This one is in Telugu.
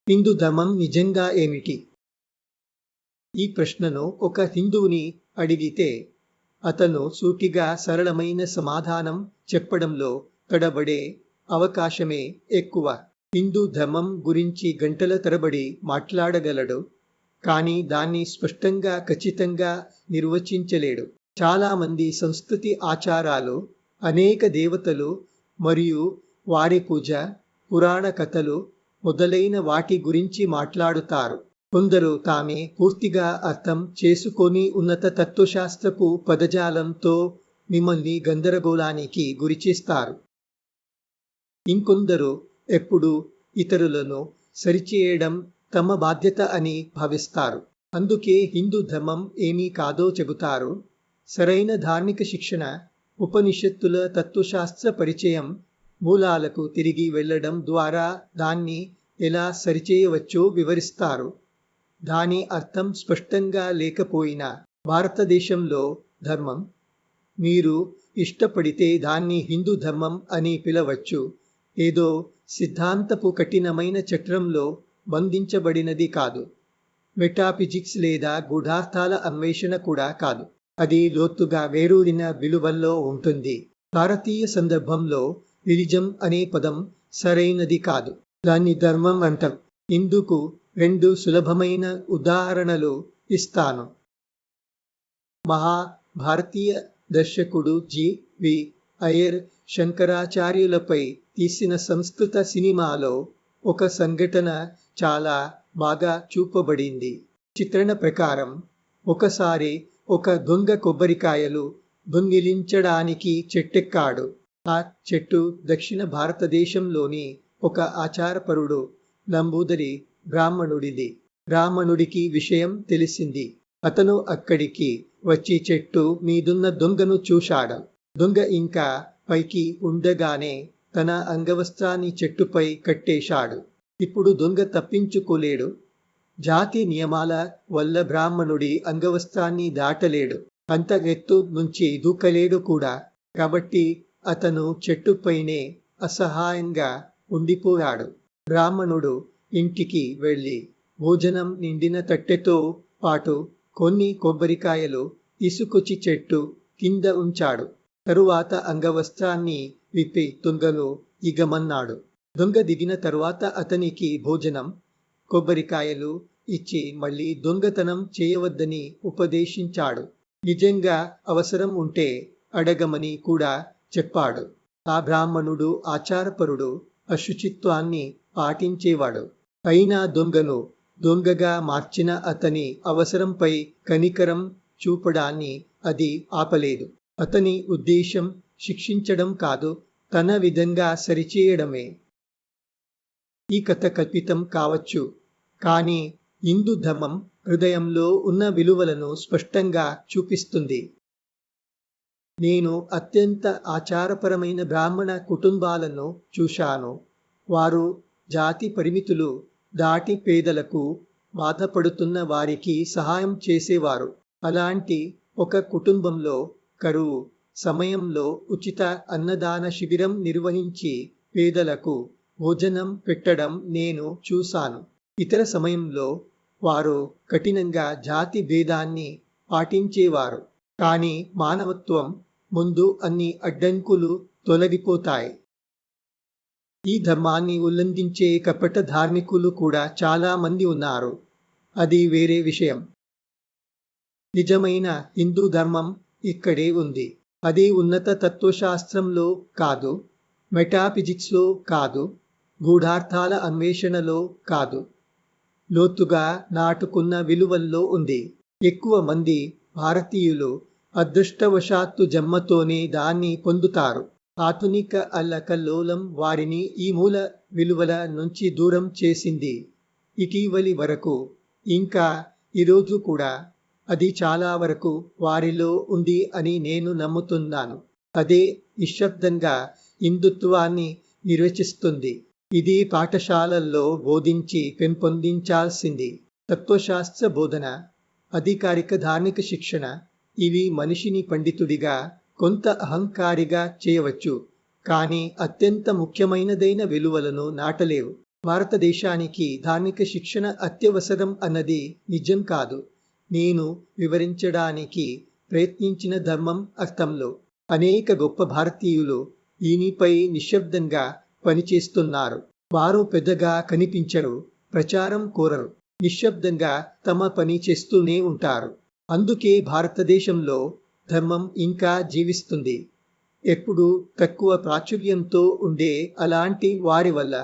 హిందూ ధర్మం నిజంగా ఏమిటి? ఈ ప్రశ్నను ఒక హిందువుని అడిగితే అతను సూటిగా సరళమైన సమాధానం చెప్పడంలో తడబడే అవకాశమే ఎక్కువ. హిందూ ధర్మం గురించి గంటల తరబడి మాట్లాడగలడు, కానీ దాన్ని స్పష్టంగా ఖచ్చితంగా నిర్వచించలేడు. చాలామంది సంస్కృతి ఆచారాలు, అనేక దేవతలు మరియు వారి పూజ, పురాణ కథలు మొదలైన వాటి గురించి మాట్లాడుతారు. కొందరు తామే పూర్తిగా అర్థం చేసుకొని ఉన్నత తత్వశాస్త్రపు పదజాలంతో మిమ్మల్ని గందరగోళానికి గురిచేస్తారు. ఇంకొందరు ఎప్పుడూ ఇతరులను సరిచేయడం తమ బాధ్యత అని భావిస్తారు. అందుకే హిందూ ధర్మం ఏమీ కాదో చెబుతారు. సరైన ధార్మిక శిక్షణ, ఉపనిషత్తుల తత్వశాస్త్ర పరిచయం, మూలాలకు తిరిగి వెళ్ళడం ద్వారా దాన్ని ఎలా సరిచేయవచ్చో వివరిస్తారు. దాని అర్థం స్పష్టంగా లేకపోయినా భారతదేశంలో ధర్మం, మీరు ఇష్టపడితే దాన్ని హిందూ ధర్మం అని పిలవచ్చు, ఏదో సిద్ధాంతపు కఠినమైన చట్రంలో బంధించబడినది కాదు. మెటాఫిజిక్స్ లేదా గూఢార్థాల అన్వేషణ కూడా కాదు. అది లోతుగా వేరూరిన విలువల్లో ఉంటుంది. భారతీయ సందర్భంలో రిలిజం అనే పదం సరైనది కాదు. దాన్ని ధర్మం అంటాం. ఇందుకు 2 సులభమైన ఉదాహరణలు ఇస్తాను. భారతీయ దర్శకుడు జి.వి. అయ్యర్ శంకరాచార్యులపై తీసిన సంస్కృత సినిమాలో ఒక సంఘటన చాలా బాగా చూపబడింది. చిత్రణ ప్రకారం ఒకసారి ఒక దొంగ కొబ్బరికాయలు దొంగిలించడానికి చెట్టెక్కాడు. ఆ చెట్టు దక్షిణ భారతదేశంలోని ఒక ఆచారపరుడు నంబూదరి బ్రాహ్మణుడిది. బ్రాహ్మణుడికి విషయం తెలిసింది. అతను అక్కడికి వచ్చి చెట్టు మీదున్న దొంగను చూశాడు. దొంగ ఇంకా పైకి ఉండగానే తన అంగవస్త్రాన్ని చెట్టుపై కట్టేశాడు. ఇప్పుడు దొంగ తప్పించుకోలేడు. జాతి నియమాల వల్ల బ్రాహ్మణుడి అంగవస్త్రాన్ని దాటలేడు. అంత ఎత్తు నుంచి దూకలేడు కూడా. కాబట్టి అతను చెట్టుపైనే అసహాయంగా ఉండిపోయాడు. బ్రాహ్మణుడు ఇంటికి వెళ్ళి భోజనం నిండిన తట్టెతో పాటు కొన్ని కొబ్బరికాయలు తీసుకొచ్చి చెట్టు కింద ఉంచాడు. తరువాత అంగవస్త్రాన్ని విప్పి దొంగను దిగమన్నాడు. దొంగ దిగిన తరువాత అతనికి భోజనం, కొబ్బరికాయలు ఇచ్చి మళ్ళీ దొంగతనం చేయవద్దని ఉపదేశించాడు. నిజంగా అవసరం ఉంటే అడగమని కూడా చెప్పాడు. ఆ బ్రాహ్మణుడు ఆచారపరుడు, అశుచిత్వాన్ని పాటించేవాడు. అయినా దొంగను దొంగగా మార్చిన అతని అవసరంపై కనికరం చూపడాన్ని అది ఆపలేదు. అతని ఉద్దేశం శిక్షించడం కాదు, తన విధంగా సరిచేయడమే. ఈ కథ కల్పితం కావచ్చు, కానీ హిందూ ధర్మం హృదయంలో ఉన్న విలువలను స్పష్టంగా చూపిస్తుంది. నేను అత్యంత ఆచారపరమైన బ్రాహ్మణ కుటుంబాలను చూశాను. వారు జాతి పరిమితులు దాటి పేదలకు, బాధపడుతున్న వారికి సహాయం చేసేవారు. అలాంటి ఒక కుటుంబంలో కరువు సమయంలో ఉచిత అన్నదాన శిబిరం నిర్వహించి పేదలకు భోజనం పెట్టడం నేను చూశాను. ఇతర సమయంలో వారు కఠినంగా జాతి భేదాన్ని పాటించేవారు. కానీ మానవత్వం ముందు అన్ని అడ్డంకులు తొలగిపోతాయి. ఈ ధర్మాన్ని ఉల్లంఘించే కపట ధార్మికులు కూడా చాలా మంది ఉన్నారు. అది వేరే విషయం. నిజమైన హిందూ ధర్మం ఇక్కడే ఉంది. అది ఉన్నత తత్వశాస్త్రంలో కాదు, మెటాఫిజిక్స్లో కాదు, గూఢార్థాల అన్వేషణలో కాదు. లోతుగా నాటుకున్న విలువల్లో ఉంది. ఎక్కువ మంది భారతీయులు అదృష్టవశాత్తు జన్మతోనే దాన్ని పొందుతారు. ఆధునిక అల్లకల్లోలం వారిని ఈ మూల విలువల నుంచి దూరం చేసింది. ఇటీవలి వరకు, ఇంకా ఈరోజు కూడా అది చాలా వరకు వారిలో ఉంది అని నేను నమ్ముతున్నాను. అదే నిశ్శబ్దంగా హిందుత్వాన్ని నిర్వచిస్తుంది. ఇది పాఠశాలల్లో బోధించి పెంపొందించాల్సింది. తత్వశాస్త్ర బోధన, అధికారిక ధార్మిక శిక్షణ ఇవి మనిషిని పండితుడిగా, కొంత అహంకారిగా చేయవచ్చు, కానీ అత్యంత ముఖ్యమైనదైన విలువలను నాటలేవు. భారతదేశానికి ధార్మిక శిక్షణ అత్యవసరం అన్నది నిజం కాదు. నేను వివరించడానికి ప్రయత్నించిన ధర్మం అర్థంలో అనేక గొప్ప భారతీయులు దీనిపై నిశ్శబ్దంగా పనిచేస్తున్నారు. వారు పెద్దగా కనిపించరు, ప్రచారం కోరరు, నిశ్శబ్దంగా తమ పని చేస్తూనే ఉంటారు. అందుకే భారతదేశంలో ధర్మం ఇంకా జీవిస్తుంది. ఎప్పుడూ తక్కువ ప్రాచుర్యంతో ఉండే అలాంటి వారి వల్ల